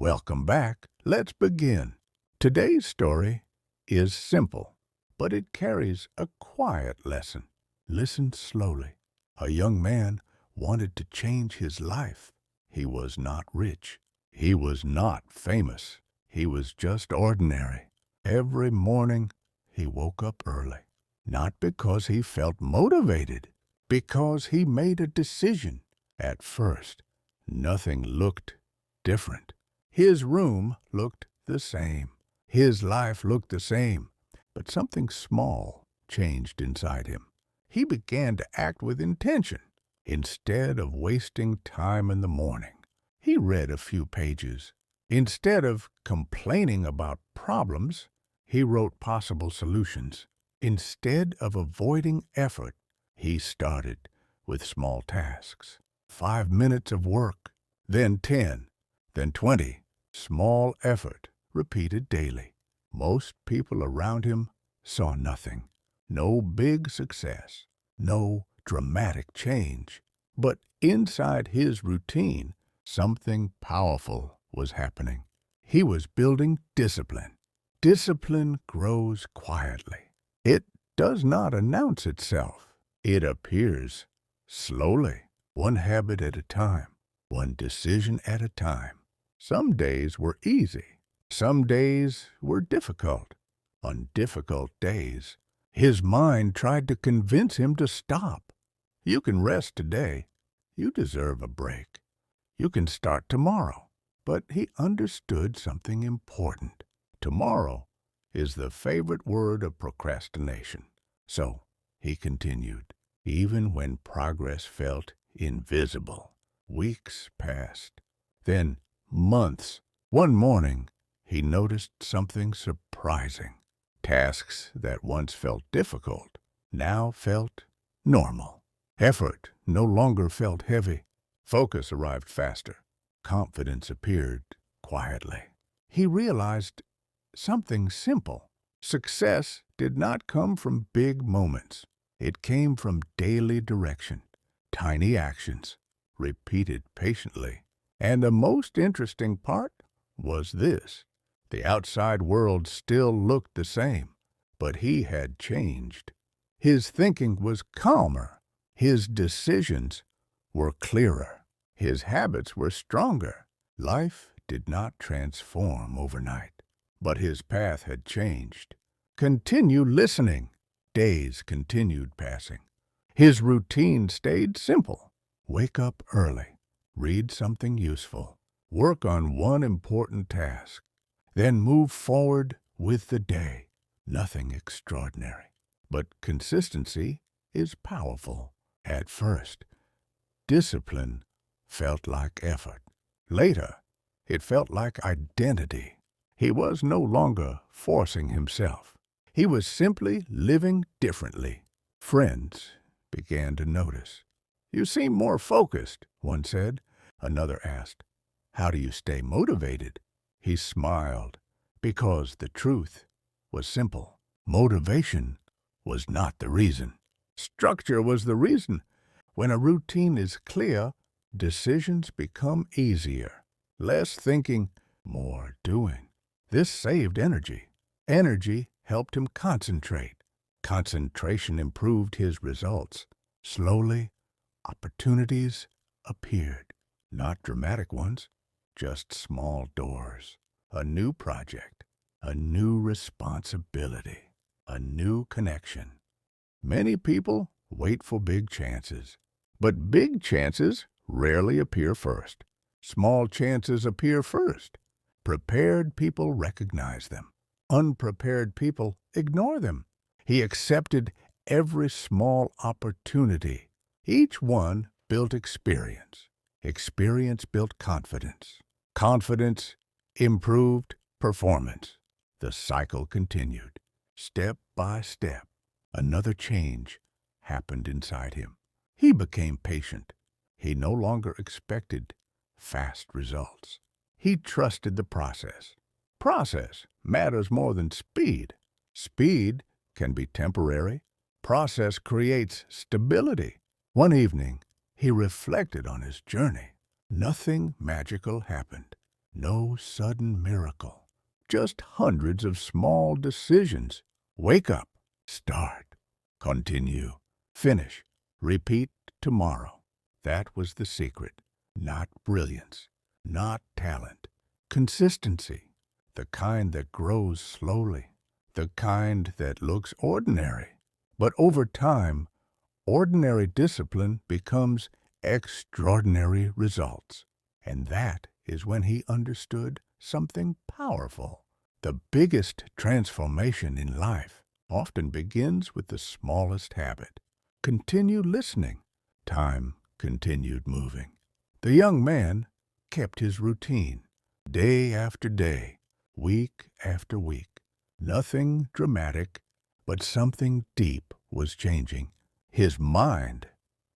Welcome back. Let's begin. Today's story is simple, but it carries a quiet lesson. Listen slowly. A young man wanted to change his life. He was not rich. He was not famous. He was just ordinary. Every morning, he woke up early. Not because he felt motivated, because he made a decision. At first, nothing looked different. His room looked the same. His life looked the same. But something small changed inside him. He began to act with intention. Instead of wasting time in the morning, he read a few pages. Instead of complaining about problems, he wrote possible solutions. Instead of avoiding effort, he started with small tasks. 5 minutes of work, then 10, then 20. Small effort, repeated daily. Most people around him saw nothing. No big success, no dramatic change. But inside his routine, something powerful was happening. He was building discipline. Discipline grows quietly. It does not announce itself. It appears slowly, one habit at a time, one decision at a time. Some days were easy. Some days were difficult. On difficult days, his mind tried to convince him to stop. You can rest today. You deserve a break. You can start tomorrow. But he understood something important. Tomorrow is the favorite word of procrastination. So he continued, even when progress felt invisible. Weeks passed, then months. One morning, he noticed something surprising. Tasks that once felt difficult now felt normal. Effort no longer felt heavy. Focus arrived faster. Confidence appeared quietly. He realized something simple. Success did not come from big moments. It came from daily direction, tiny actions, repeated patiently. And the most interesting part was this. The outside world still looked the same, but he had changed. His thinking was calmer. His decisions were clearer. His habits were stronger. Life did not transform overnight, but his path had changed. Continue listening. Days continued passing. His routine stayed simple. Wake up early. Read something useful. Work on one important task. Then move forward with the day. Nothing extraordinary. But consistency is powerful. At first, discipline felt like effort. Later, it felt like identity. He was no longer forcing himself. He was simply living differently. Friends began to notice. "You seem more focused," one said. Another asked, "How do you stay motivated?" He smiled, because the truth was simple. Motivation was not the reason. Structure was the reason. When a routine is clear, decisions become easier. Less thinking, more doing. This saved energy. Energy helped him concentrate. Concentration improved his results. Slowly, opportunities appeared. Not dramatic ones, just small doors. A new project, a new responsibility, a new connection. Many people wait for big chances, but big chances rarely appear first. Small chances appear first. Prepared people recognize them. Unprepared people ignore them. He accepted every small opportunity. Each one built experience. Experience built confidence. Confidence improved performance. The cycle continued. Step by step, another change happened inside him. He became patient. He no longer expected fast results. He trusted the process. Process matters more than speed. Speed can be temporary. Process creates stability. One evening, he reflected on his journey. Nothing magical happened. No sudden miracle. Just hundreds of small decisions. Wake up. Start. Continue. Finish. Repeat tomorrow. That was the secret. Not brilliance. Not talent. Consistency. The kind that grows slowly. The kind that looks ordinary. But over time, ordinary discipline becomes extraordinary results. And that is when he understood something powerful. The biggest transformation in life often begins with the smallest habit. Continue listening. Time continued moving. The young man kept his routine, day after day, week after week. Nothing dramatic, but something deep was changing. His mind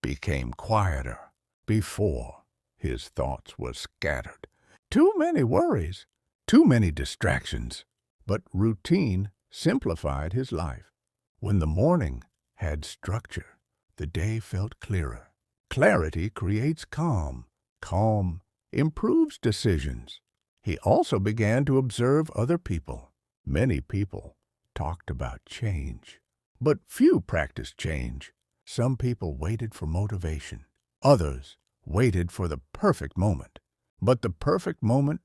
became quieter. Before, his thoughts were scattered. Too many worries, too many distractions. But routine simplified his life. When the morning had structure, the day felt clearer. Clarity creates calm. Calm improves decisions. He also began to observe other people. Many people talked about change, but few practiced change. Some people waited for motivation. Others waited for the perfect moment. But the perfect moment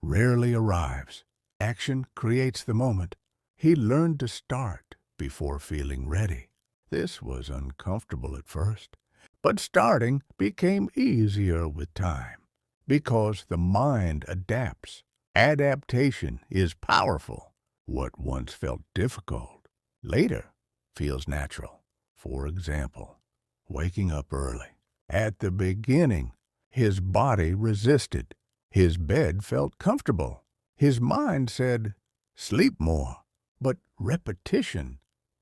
rarely arrives. Action creates the moment. He learned to start before feeling ready. This was uncomfortable at first, but starting became easier with time because the mind adapts. Adaptation is powerful. What once felt difficult later feels natural. For example, waking up early. At the beginning, his body resisted. His bed felt comfortable. His mind said, sleep more. But repetition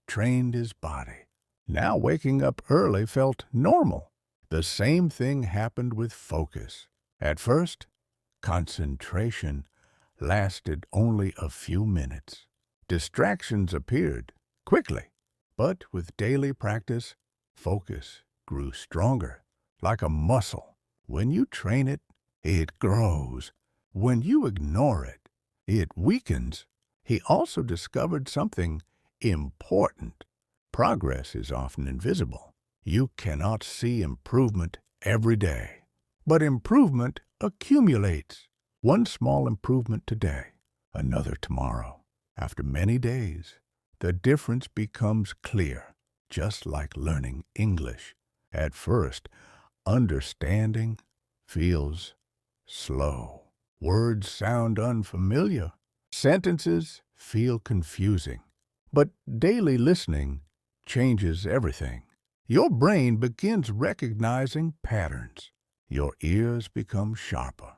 trained his body. Now waking up early felt normal. The same thing happened with focus. At first, concentration lasted only a few minutes. Distractions appeared quickly, but with daily practice, focus grew stronger, like a muscle. When you train it, it grows. When you ignore it, it weakens. He also discovered something important. Progress is often invisible. You cannot see improvement every day, but improvement accumulates. One small improvement today, another tomorrow. After many days, the difference becomes clear, just like learning English. At first, understanding feels slow. Words sound unfamiliar. Sentences feel confusing. But daily listening changes everything. Your brain begins recognizing patterns. Your ears become sharper.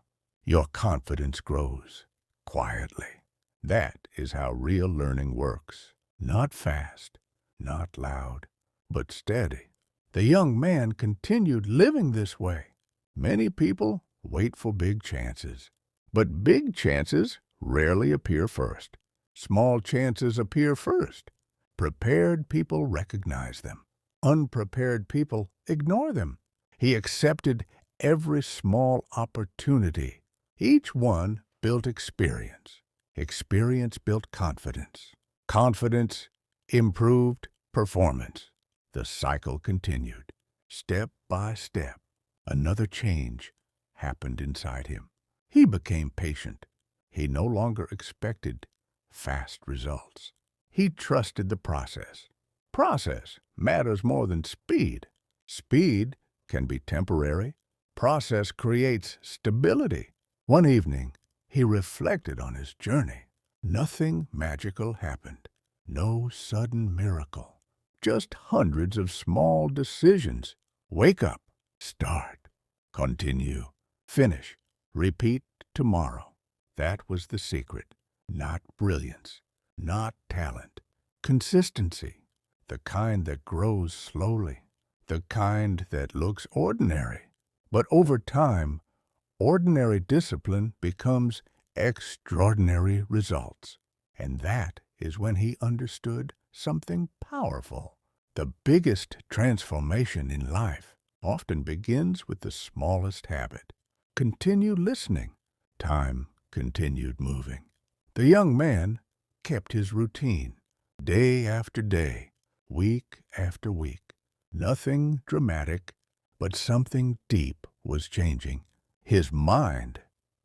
Your confidence grows quietly. That is how real learning works. Not fast, not loud, but steady. The young man continued living this way. Many people wait for big chances, but big chances rarely appear first. Small chances appear first. Prepared people recognize them. Unprepared people ignore them. He accepted every small opportunity. Each one built experience. Experience built confidence. Confidence improved performance. The cycle continued. Step by step, another change happened inside him. He became patient. He no longer expected fast results. He trusted the process. Process matters more than speed. Speed can be temporary. Process creates stability. One evening, he reflected on his journey. Nothing magical happened. No sudden miracle. Just hundreds of small decisions. Wake up. Start. Continue. Finish. Repeat tomorrow. That was the secret. Not brilliance. Not talent. Consistency. The kind that grows slowly. The kind that looks ordinary. But over time, ordinary discipline becomes extraordinary results. And that is when he understood something powerful. The biggest transformation in life often begins with the smallest habit. Continue listening. Time continued moving. The young man kept his routine, day after day, week after week. Nothing dramatic, but something deep was changing. His mind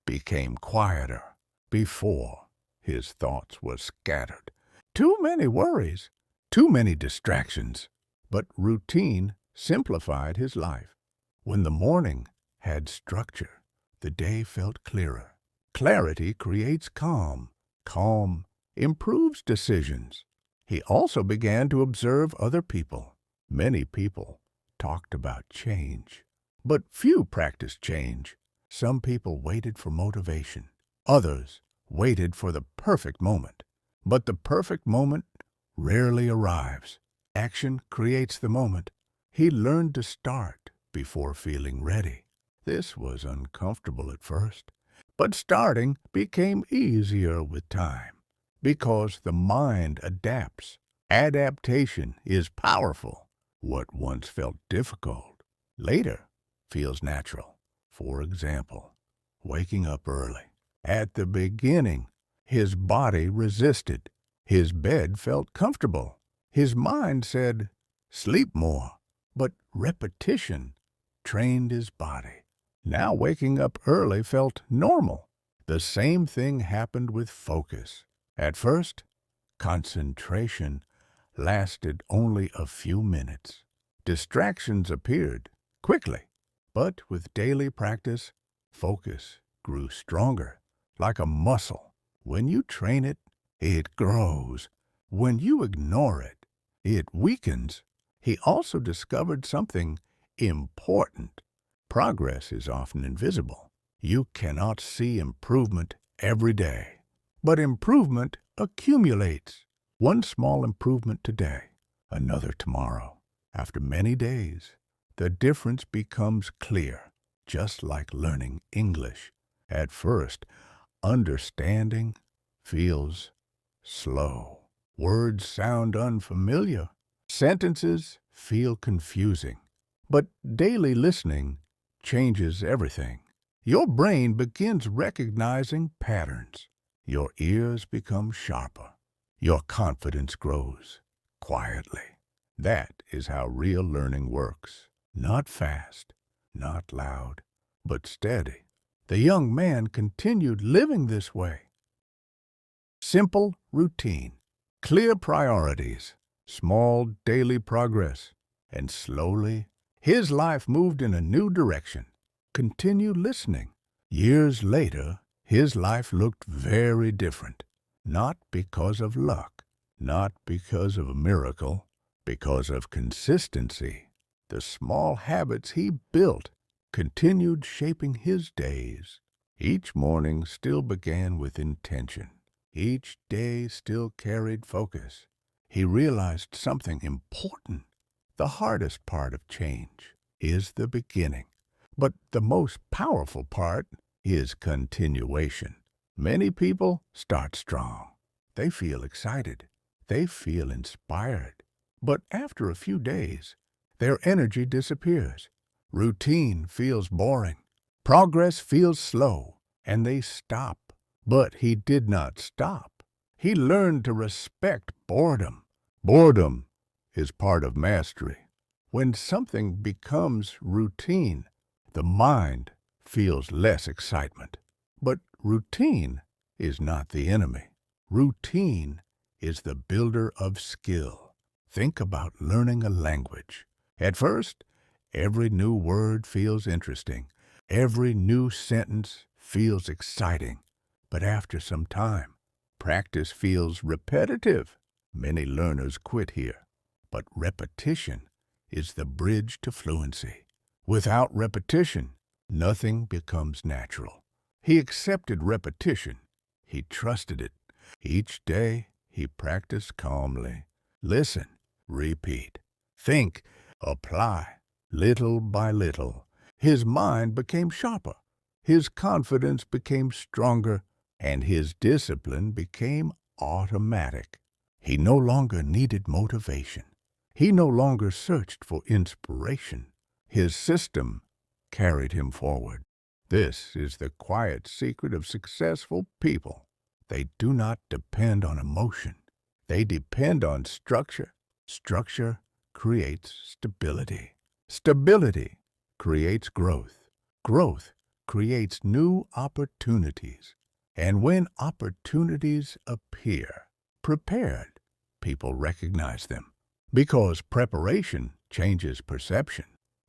became quieter. Before, his thoughts were scattered. Too many worries, too many distractions. But routine simplified his life. When the morning had structure, the day felt clearer. Clarity creates calm. Calm improves decisions. He also began to observe other people. Many people talked about change, but few practiced change. Some people waited for motivation. Others waited for the perfect moment. But the perfect moment rarely arrives. Action creates the moment. He learned to start before feeling ready. This was uncomfortable at first, but starting became easier with time because the mind adapts. Adaptation is powerful. What once felt difficult later feels natural. For example, waking up early. At the beginning, his body resisted. His bed felt comfortable. His mind said, "Sleep more." But repetition trained his body. Now waking up early felt normal. The same thing happened with focus. At first, concentration lasted only a few minutes. Distractions appeared quickly, but with daily practice, focus grew stronger, like a muscle. When you train it, it grows. When you ignore it, it weakens. He also discovered something important. Progress is often invisible. You cannot see improvement every day, but improvement accumulates. One small improvement today, another tomorrow. After many days, the difference becomes clear, just like learning English. At first, understanding feels slow. Words sound unfamiliar. Sentences feel confusing. But daily listening changes everything. Your brain begins recognizing patterns. Your ears become sharper. Your confidence grows quietly. That is how real learning works. Not fast, not loud, but steady. The young man continued living this way. Simple routine, clear priorities, small daily progress, and slowly his life moved in a new direction. Continue listening. Years later, his life looked very different. Not because of luck, not because of a miracle, because of consistency. The small habits he built continued shaping his days. Each morning still began with intention. Each day still carried focus. He realized something important. The hardest part of change is the beginning, but the most powerful part is continuation. Many people start strong. They feel excited. They feel inspired. But after a few days, their energy disappears. Routine feels boring. Progress feels slow, and they stop. But he did not stop. He learned to respect boredom. Boredom is part of mastery. When something becomes routine, the mind feels less excitement. But routine is not the enemy. Routine is the builder of skill. Think about learning a language. At first, every new word feels interesting. Every new sentence feels exciting. But after some time, practice feels repetitive. Many learners quit here. But repetition is the bridge to fluency. Without repetition, nothing becomes natural. He accepted repetition. He trusted it. Each day, he practiced calmly. Listen, repeat, think, apply. Little by little, his mind became sharper. His confidence became stronger, and his discipline became automatic. He no longer needed motivation. He no longer searched for inspiration. His system carried him forward. This is the quiet secret of successful people. They do not depend on emotion. They depend on structure. Structure creates stability. Stability creates growth. Growth creates new opportunities. And when opportunities appear, prepared, people recognize them. Because preparation changes perception.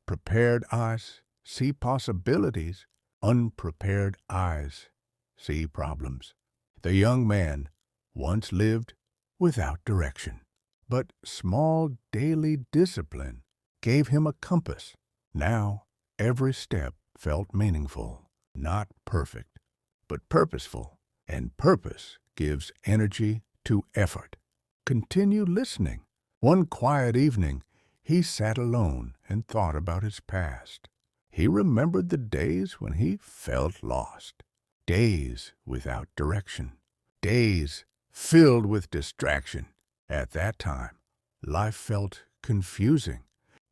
Prepared eyes see possibilities. Unprepared eyes see problems. The young man once lived without direction, but small daily discipline gave him a compass. Now every step felt meaningful, not perfect, but purposeful, and purpose gives energy to effort. Continue listening. One quiet evening, he sat alone and thought about his past. He remembered the days when he felt lost, days without direction, days filled with distraction. At that time, life felt confusing.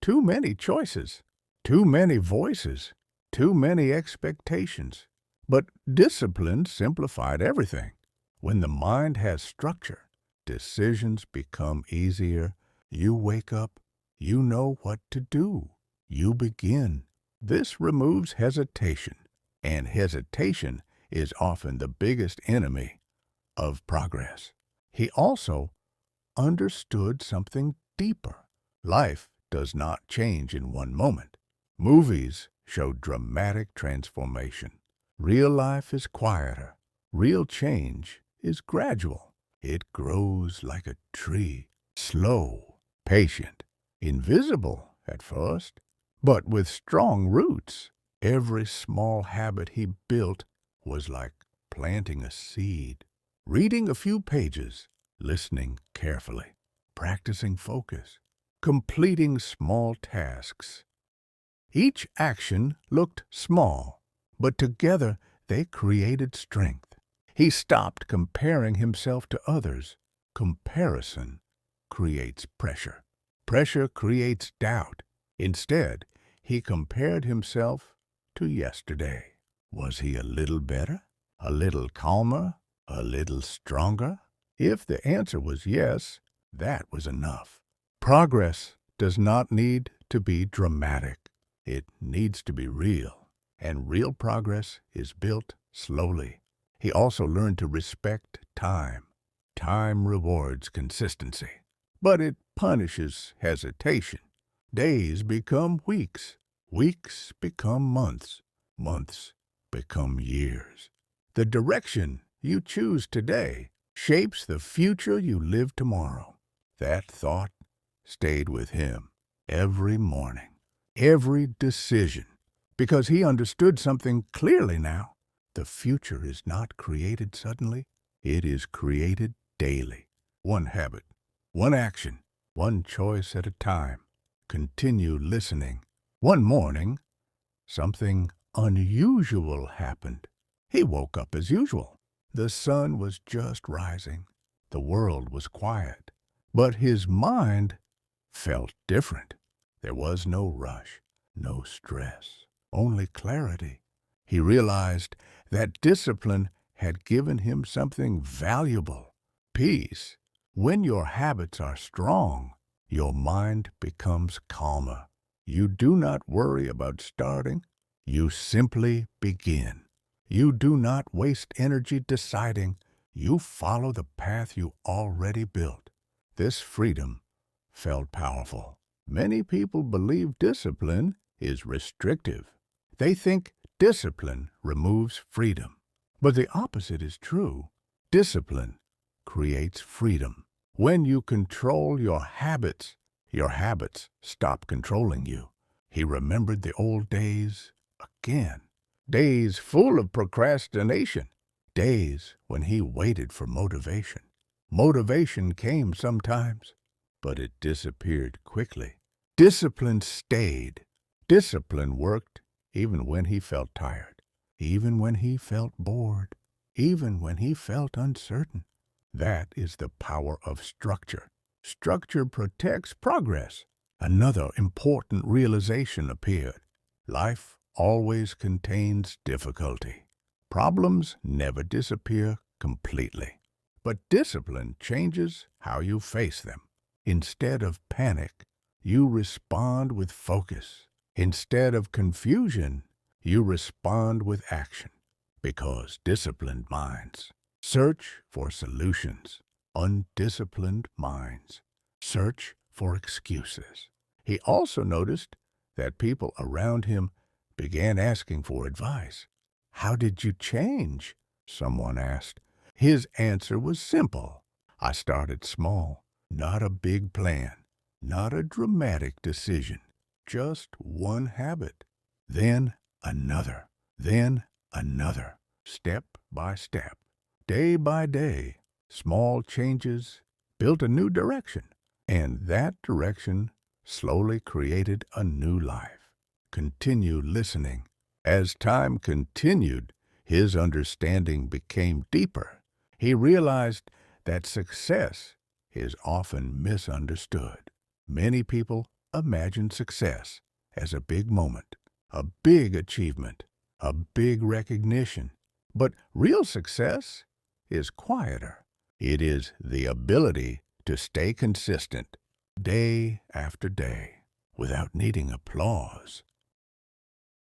Too many choices, too many voices, too many expectations. But discipline simplified everything. When the mind has structure, decisions become easier. You wake up, you know what to do. You begin. This removes hesitation, and hesitation is often the biggest enemy of progress. He also understood something deeper. Life does not change in one moment. Movies show dramatic transformation. Real life is quieter. Real change is gradual. It grows like a tree, slow, patient, invisible at first, but with strong roots. Every small habit he built was like planting a seed. Reading a few pages, listening carefully, practicing focus, completing small tasks. Each action looked small, but together they created strength. He stopped comparing himself to others. Comparison creates pressure. Pressure creates doubt. Instead, he compared himself to yesterday. Was he a little better? A little calmer? A little stronger? If the answer was yes, that was enough. Progress does not need to be dramatic. It needs to be real. And real progress is built slowly. He also learned to respect time. Time rewards consistency, but it punishes hesitation. Days become weeks. Weeks become months. Months become years. The direction you choose today shapes the future you live tomorrow. That thought stayed with him every morning, every decision, because he understood something clearly now. The future is not created suddenly. It is created daily. One habit, one action, one choice at a time. Continue listening. One morning, something unusual happened. He woke up as usual. The sun was just rising. The world was quiet. But his mind felt different. There was no rush, no stress, only clarity. He realized that discipline had given him something valuable, peace. When your habits are strong, your mind becomes calmer. You do not worry about starting. You simply begin. You do not waste energy deciding. You follow the path you already built. This freedom felt powerful. Many people believe discipline is restrictive. They think discipline removes freedom. But the opposite is true. Discipline creates freedom. When you control your habits stop controlling you. He remembered the old days again. Days full of procrastination. Days when he waited for motivation. Motivation came sometimes, but it disappeared quickly. Discipline stayed. Discipline worked even when he felt tired, even when he felt bored, even when he felt uncertain. That is the power of structure. Structure protects progress. Another important realization appeared. Life always contains difficulty. Problems never disappear completely, but discipline changes how you face them. Instead of panic, you respond with focus. Instead of confusion, you respond with action. Because disciplined minds search for solutions. Undisciplined minds search for excuses. He also noticed that people around him began asking for advice. "How did you change?" someone asked. His answer was simple. "I started small, not a big plan, not a dramatic decision, just one habit, then another, then another, step by step, day by day. Small changes built a new direction, and that direction slowly created a new life." Continue listening. As time continued, his understanding became deeper. He realized that success is often misunderstood. Many people imagine success as a big moment, a big achievement, a big recognition. But real success is quieter. It is the ability to stay consistent day after day without needing applause,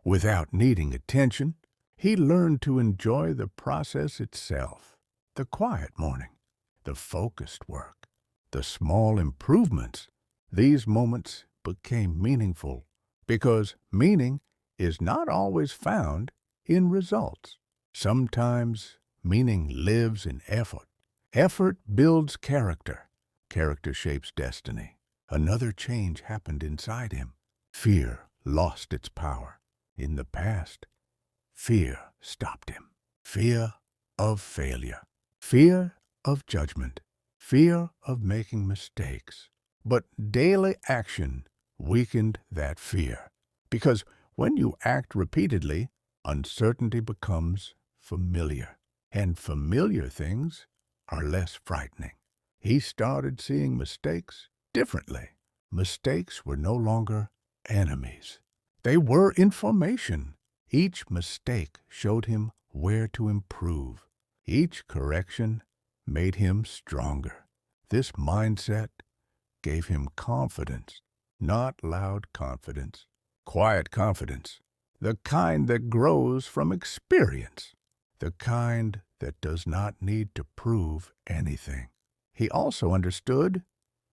without needing attention. He learned to enjoy the process itself, the quiet morning, the focused work, the small improvements. These moments became meaningful because meaning is not always found in results. Sometimes meaning lives in effort. Effort builds character. Character shapes destiny. Another change happened inside him. Fear lost its power. In the past, fear stopped him. Fear of failure. Fear of judgment. Fear of making mistakes. But daily action weakened that fear. Because when you act repeatedly, uncertainty becomes familiar. And familiar things are less frightening. He started seeing mistakes differently. Mistakes were no longer enemies. They were information. Each mistake showed him where to improve. Each correction made him stronger. This mindset gave him confidence, not loud confidence, quiet confidence, the kind that grows from experience, the kind that does not need to prove anything. He also understood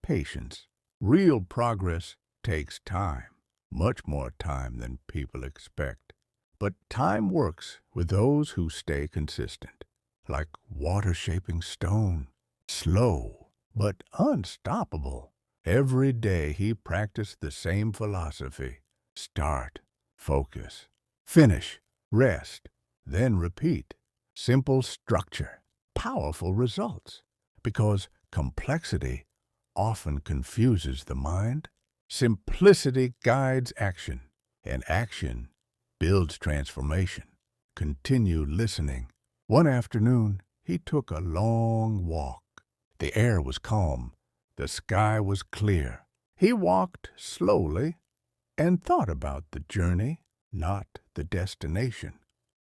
patience. Real progress takes time, much more time than people expect. But time works with those who stay consistent, like water shaping stone, slow but unstoppable. Every day he practiced the same philosophy. Start, focus, finish, rest, then repeat. Simple structure, powerful results. Because complexity often confuses the mind, simplicity guides action, and action builds transformation. Continue listening. One afternoon, he took a long walk. The air was calm. The sky was clear. He walked slowly and thought about the journey, not the destination.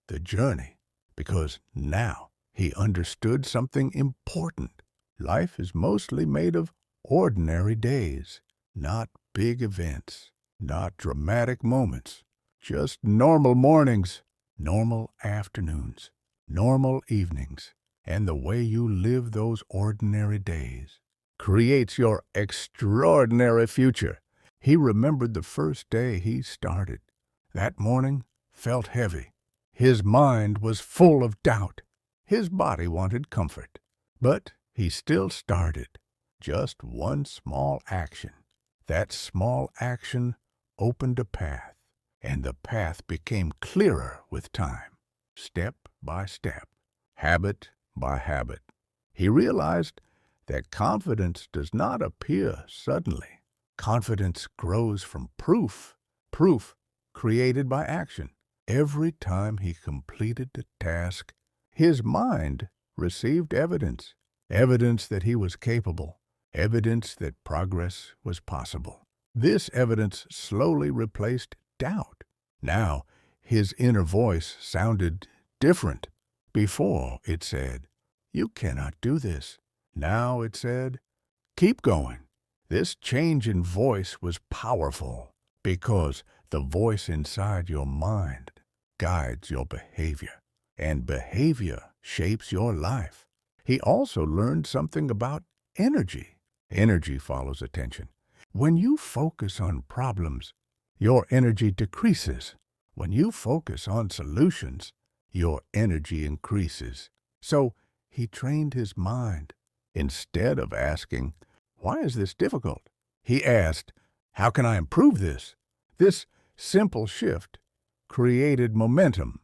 The journey, because now he understood something important. Life is mostly made of ordinary days, not big events, not dramatic moments, just normal mornings, normal afternoons, normal evenings. And the way you live those ordinary days creates your extraordinary future. He remembered the first day he started. That morning felt heavy. His mind was full of doubt. His body wanted comfort. But he still started. Just one small action. That small action opened a path, and the path became clearer with time, step by step, habit by habit. He realized that confidence does not appear suddenly. Confidence grows from proof, proof created by action. Every time he completed a task, his mind received evidence, evidence that he was capable, evidence that progress was possible. This evidence slowly replaced doubt. Now His inner voice sounded different. Before it said, "You cannot do this." Now it said, "Keep going." This change in voice was powerful because the voice inside your mind guides your behavior, and behavior shapes your life. He also learned something about energy. Energy follows attention. When you focus on problems, your energy decreases. When you focus on solutions, your energy increases. So he trained his mind. Instead of asking, "Why is this difficult?" he asked, "How can I improve this?" This simple shift created momentum.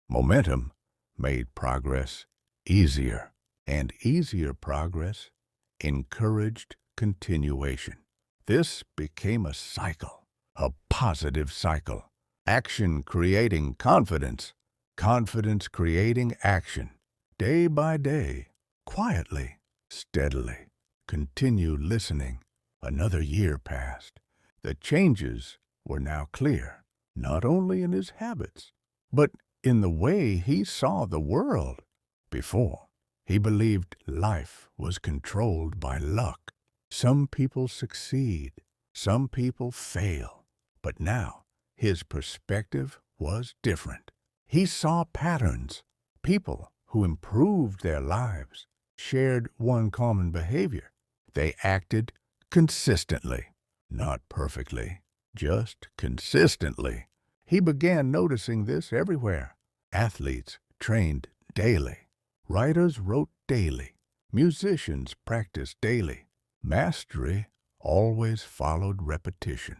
Momentum made progress easier, and easier progress encouraged continuation. This became a cycle, a positive cycle. Action creating confidence, confidence creating action. Day by day, quietly, steadily, continue listening. Another year passed. The changes were now clear, not only in his habits, but in the way he saw the world. Before, he believed life was controlled by luck. Some people succeed, some people fail. But now, his perspective was different. He saw patterns. People who improved their lives shared one common behavior. They acted consistently, not perfectly, just consistently. He began noticing this everywhere. Athletes trained daily. Writers wrote daily. Musicians practiced daily. Mastery always followed repetition.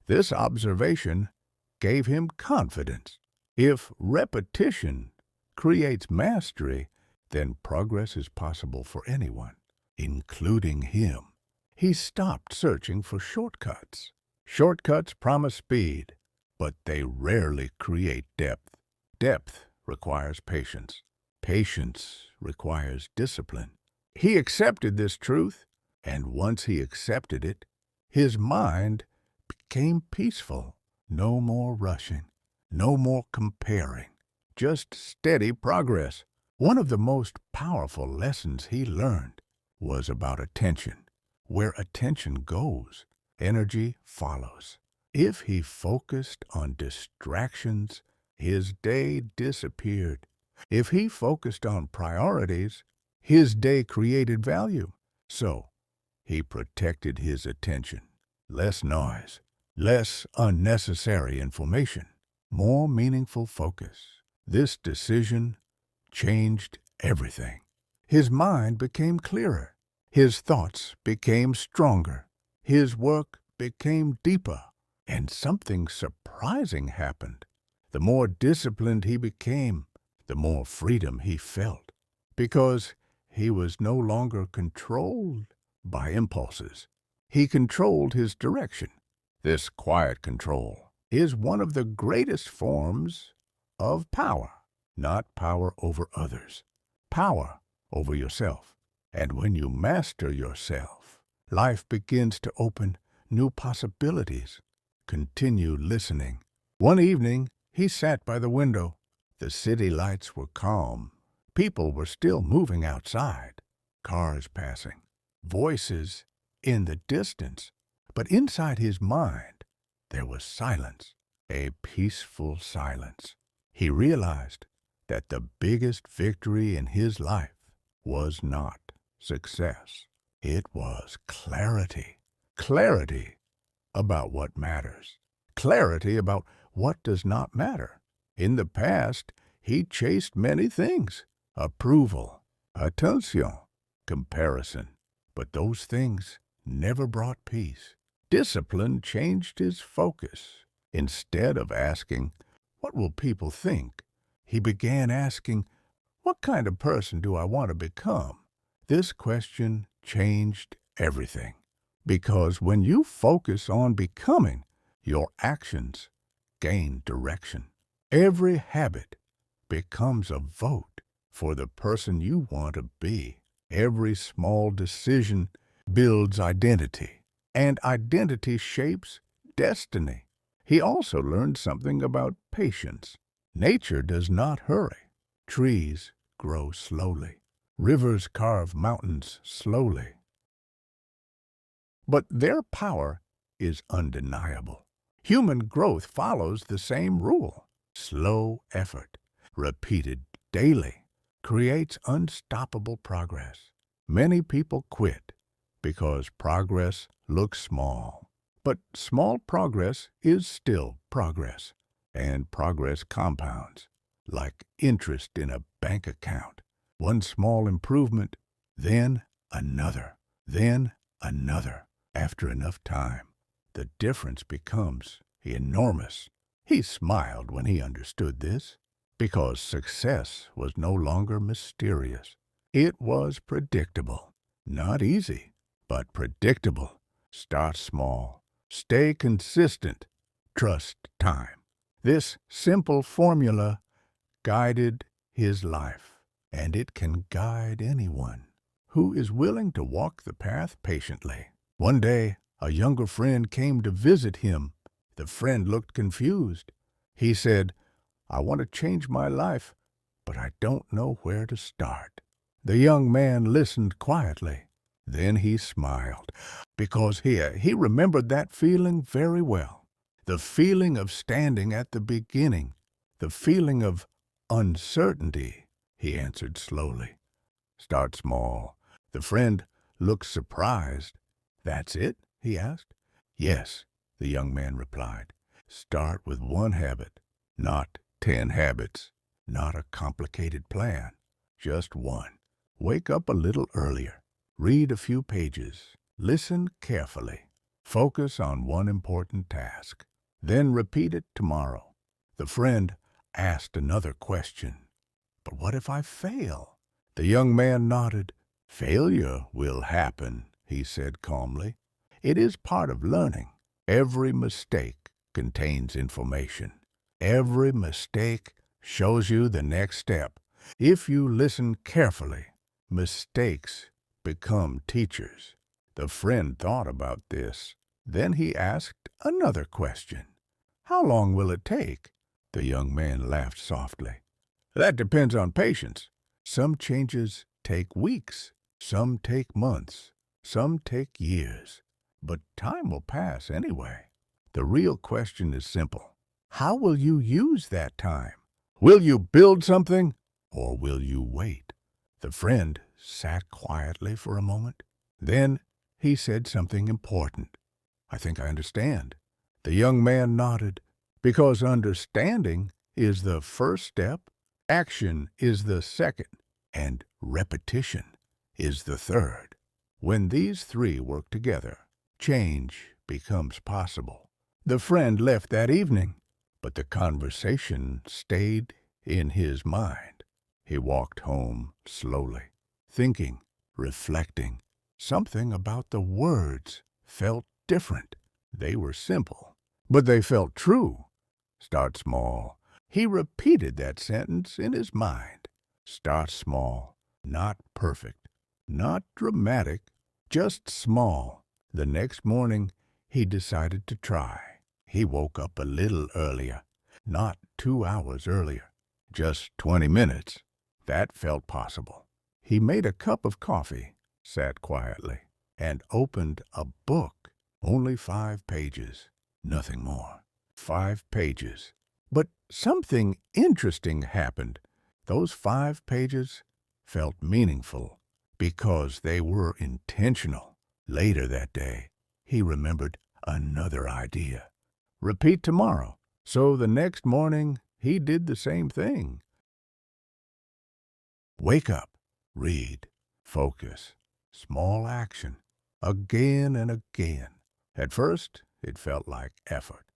This observation gave him confidence. If repetition creates mastery, then progress is possible for anyone, including him. He stopped searching for shortcuts. Shortcuts promise speed, but they rarely create depth. Depth requires patience. Patience requires discipline. He accepted this truth, and once he accepted it, his mind became peaceful. No more rushing, no more comparing, just steady progress. One of the most powerful lessons he learned was about attention. Where attention goes, energy follows. If he focused on distractions, his day disappeared. If he focused on priorities, his day created value. So, he protected his attention. Less noise, less unnecessary information, more meaningful focus. This decision changed everything. His mind became clearer. His thoughts became stronger. His work became deeper. And something surprising happened. The more disciplined he became, the more freedom he felt, because he was no longer controlled by impulses. He controlled his direction. This quiet control is one of the greatest forms of power, not power over others, power over yourself. And when you master yourself, life begins to open new possibilities. Continue listening. One evening, he sat by the window. The city lights were calm. People were still moving outside. Cars passing. Voices in the distance. But inside his mind, there was silence. A peaceful silence. He realized that the biggest victory in his life was not success. It was clarity. Clarity about what matters. Clarity about what does not matter. In the past, he chased many things. Approval, attention, comparison. But those things never brought peace. Discipline changed his focus. Instead of asking, "What will people think?" he began asking, "What kind of person do I want to become?" This question changed everything. Because when you focus on becoming, your actions gain direction. Every habit becomes a vote for the person you want to be. Every small decision builds identity, and identity shapes destiny. He also learned something about patience. Nature does not hurry. Trees grow slowly. Rivers carve mountains slowly. But their power is undeniable. Human growth follows the same rule. Slow effort, repeated daily, creates unstoppable progress. Many people quit because progress looks small. But small progress is still progress, and progress compounds, like interest in a bank account. One small improvement, then another, then another. After enough time, the difference becomes enormous. He smiled when he understood this, because success was no longer mysterious. It was predictable. Not easy, but predictable. Start small. Stay consistent. Trust time. This simple formula guided his life, and it can guide anyone who is willing to walk the path patiently. One day, a younger friend came to visit him. The friend looked confused. He said, "I want to change my life, but I don't know where to start." The young man listened quietly. Then he smiled, because he remembered that feeling very well. The feeling of standing at the beginning, the feeling of uncertainty. He answered slowly, "Start small." The friend looked surprised. "That's it?" he asked. "Yes," the young man replied. "Start with one habit, not 10 habits, not a complicated plan, just one. Wake up a little earlier. Read a few pages. Listen carefully. Focus on one important task. Then repeat it tomorrow." The friend asked another question. "But what if I fail?" The young man nodded. "Failure will happen," he said calmly. "It is part of learning. Every mistake contains information. Every mistake shows you the next step. If you listen carefully, mistakes become teachers." The friend thought about this. Then he asked another question. "How long will it take?" The young man laughed softly. "That depends on patience. Some changes take weeks, some take months, some take years. But time will pass anyway. The real question is simple. How will you use that time? Will you build something, or will you wait?" The friend sat quietly for a moment. Then he said something important. "I think I understand." The young man nodded. "Because understanding is the first step, action is the second, and repetition is the third. When these three work together, change becomes possible." The friend left that evening, but the conversation stayed in his mind. He walked home slowly, thinking, reflecting. Something about the words felt different. They were simple, but they felt true. Start small. He repeated that sentence in his mind. Start small, not perfect, not dramatic, just small. The next morning, he decided to try. He woke up a little earlier, not 2 hours earlier, just 20 minutes. That felt possible. He made a cup of coffee, sat quietly, and opened a book. Only 5 pages, nothing more. 5 pages. But something interesting happened. Those 5 pages felt meaningful because they were intentional. Later that day, he remembered another idea. Repeat tomorrow. So the next morning, he did the same thing. Wake up, read, focus, small action, again and again. At first, it felt like effort.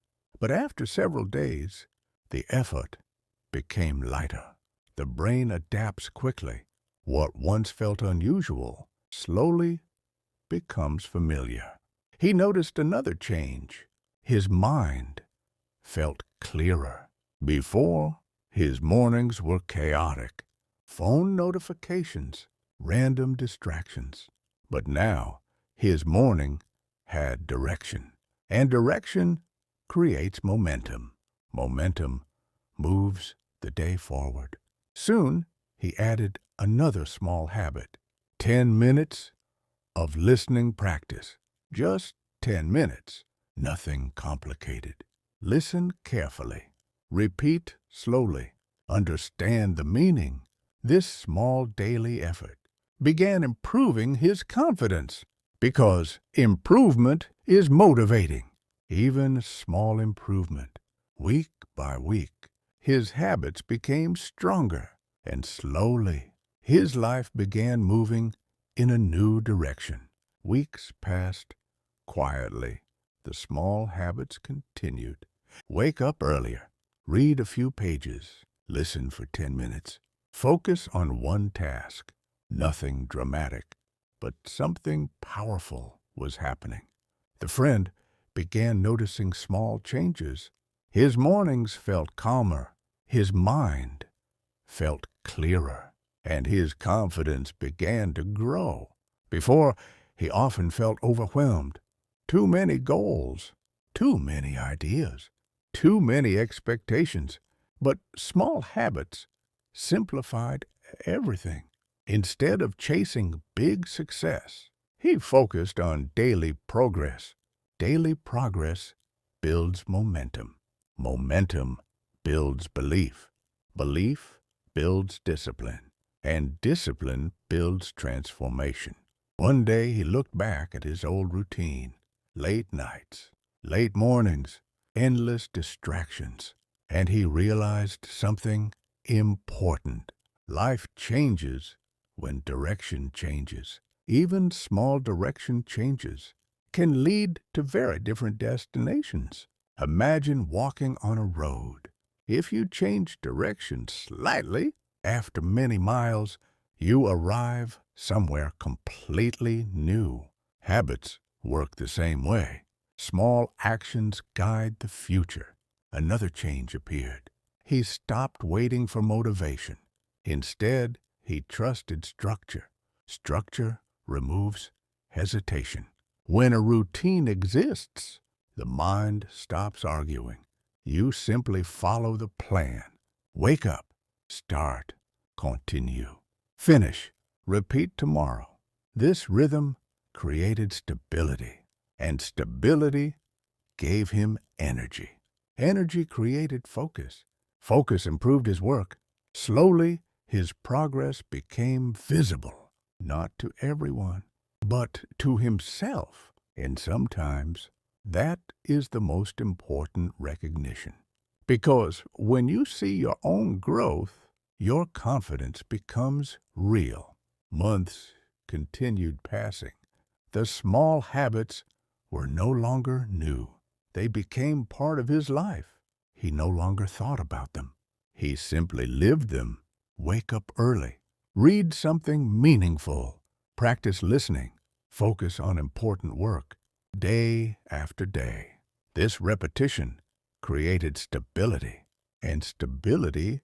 But after several days, the effort became lighter. The brain adapts quickly. What once felt unusual slowly becomes familiar. He noticed another change. His mind felt clearer. Before, his mornings were chaotic. Phone notifications, random distractions. But now, his morning had direction. And direction creates momentum. Momentum moves the day forward. Soon, he added another small habit. 10 minutes of listening practice. Just 10 minutes. Nothing complicated. Listen carefully. Repeat slowly. Understand the meaning. This small daily effort began improving his confidence because improvement is motivating. Even small improvement, week by week, his habits became stronger, and slowly his life began moving in a new direction. Weeks passed quietly. The small habits continued. Wake up earlier. Read a few pages. Listen for 10 minutes. Focus on one task. Nothing dramatic, but something powerful was happening. The friend began noticing small changes. His mornings felt calmer. His mind felt clearer, and his confidence began to grow. Before, he often felt overwhelmed. Too many goals, too many ideas, too many expectations. But small habits simplified everything. Instead of chasing big success, he focused on daily progress. Daily progress builds momentum. Momentum builds belief. Belief builds discipline. And discipline builds transformation. One day he looked back at his old routine. Late nights, late mornings, endless distractions. And he realized something important. Life changes when direction changes. Even small direction changes can lead to very different destinations. Imagine walking on a road. If you change direction slightly, after many miles, you arrive somewhere completely new. Habits work the same way. Small actions guide the future. Another change appeared. He stopped waiting for motivation. Instead, he trusted structure. Structure removes hesitation. When a routine exists, the mind stops arguing. You simply follow the plan. Wake up, start, continue, finish, repeat tomorrow. This rhythm created stability, and stability gave him energy. Energy created focus. Focus improved his work. Slowly, his progress became visible, not to everyone, but to himself. And sometimes, that is the most important recognition. Because when you see your own growth, your confidence becomes real. Months continued passing. The small habits were no longer new. They became part of his life. He no longer thought about them. He simply lived them. Wake up early. Read something meaningful. Practice listening. Focus on important work. Day after day. This repetition created stability, and stability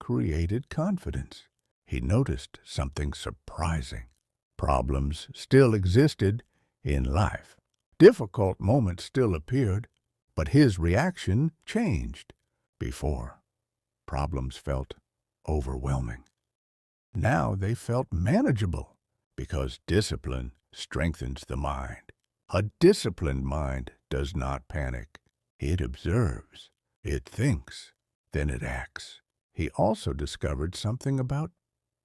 created confidence. He noticed something surprising. Problems still existed in life. Difficult moments still appeared, but his reaction changed. Before, problems felt overwhelming. Now they felt manageable because discipline strengthens the mind. A disciplined mind does not panic. It observes, it thinks, then it acts. He also discovered something about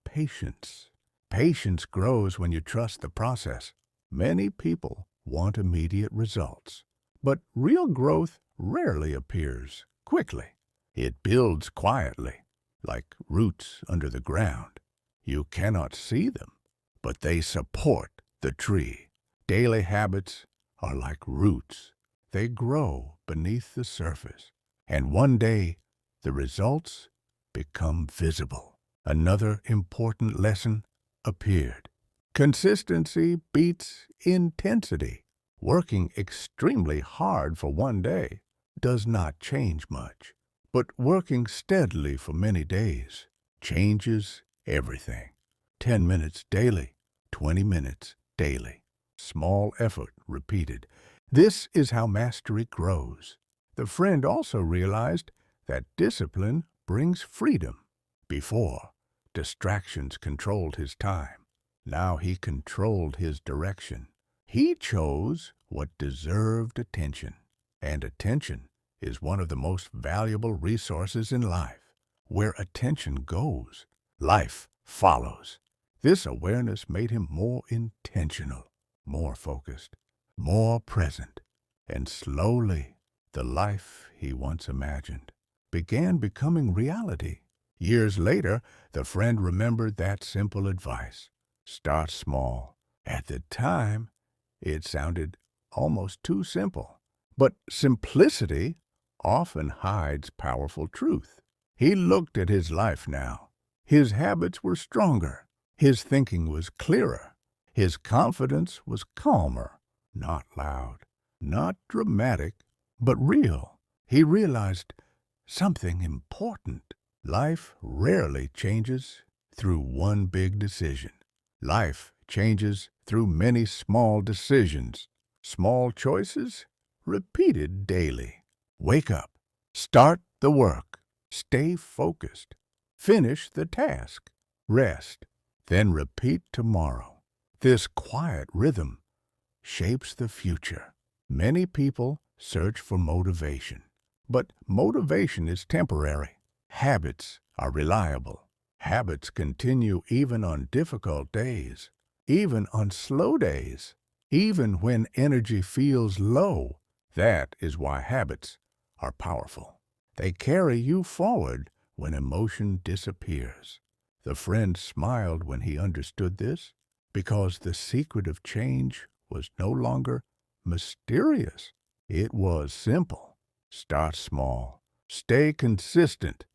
patience. Patience grows when you trust the process. Many people want immediate results, but real growth rarely appears quickly. It builds quietly, like roots under the ground. You cannot see them, but they support the tree. Daily habits are like roots. They grow beneath the surface, and one day the results become visible. Another important lesson appeared. Consistency beats intensity. Working extremely hard for one day does not change much, but working steadily for many days changes everything. 10 minutes daily, 20 minutes daily. Small effort repeated. This is how mastery grows. The friend also realized that discipline brings freedom. Before, distractions controlled his time. Now he controlled his direction. He chose what deserved attention. And attention is one of the most valuable resources in life. Where attention goes, life follows. This awareness made him more intentional, more focused, more present, and slowly the life he once imagined began becoming reality. Years later, the friend remembered that simple advice. Start small. At the time, it sounded almost too simple. But simplicity often hides powerful truth. He looked at his life now. His habits were stronger. His thinking was clearer. His confidence was calmer. Not loud, not dramatic, but real. He realized something important. Life rarely changes through one big decision. Life changes through many small decisions. Small choices repeated daily. Wake up. Start the work. Stay focused. Finish the task. Rest. Then repeat tomorrow. This quiet rhythm shapes the future. Many people search for motivation. But motivation is temporary. Habits are reliable. Habits continue even on difficult days, even on slow days, even when energy feels low. That is why habits are powerful. They carry you forward when emotion disappears. The friend smiled when he understood this, because the secret of change was no longer mysterious. It was simple. Start small. Stay consistent.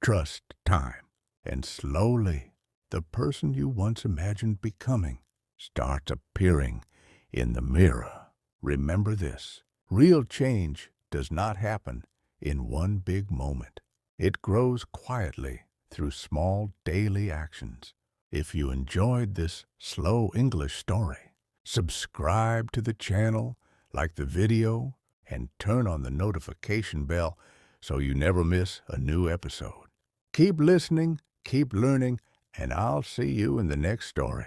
Trust time. And slowly, the person you once imagined becoming starts appearing in the mirror. Remember this. Real change does not happen in one big moment. It grows quietly through small daily actions. If you enjoyed this slow English story, subscribe to the channel, like the video, and turn on the notification bell so you never miss a new episode. Keep listening, keep learning, and I'll see you in the next story.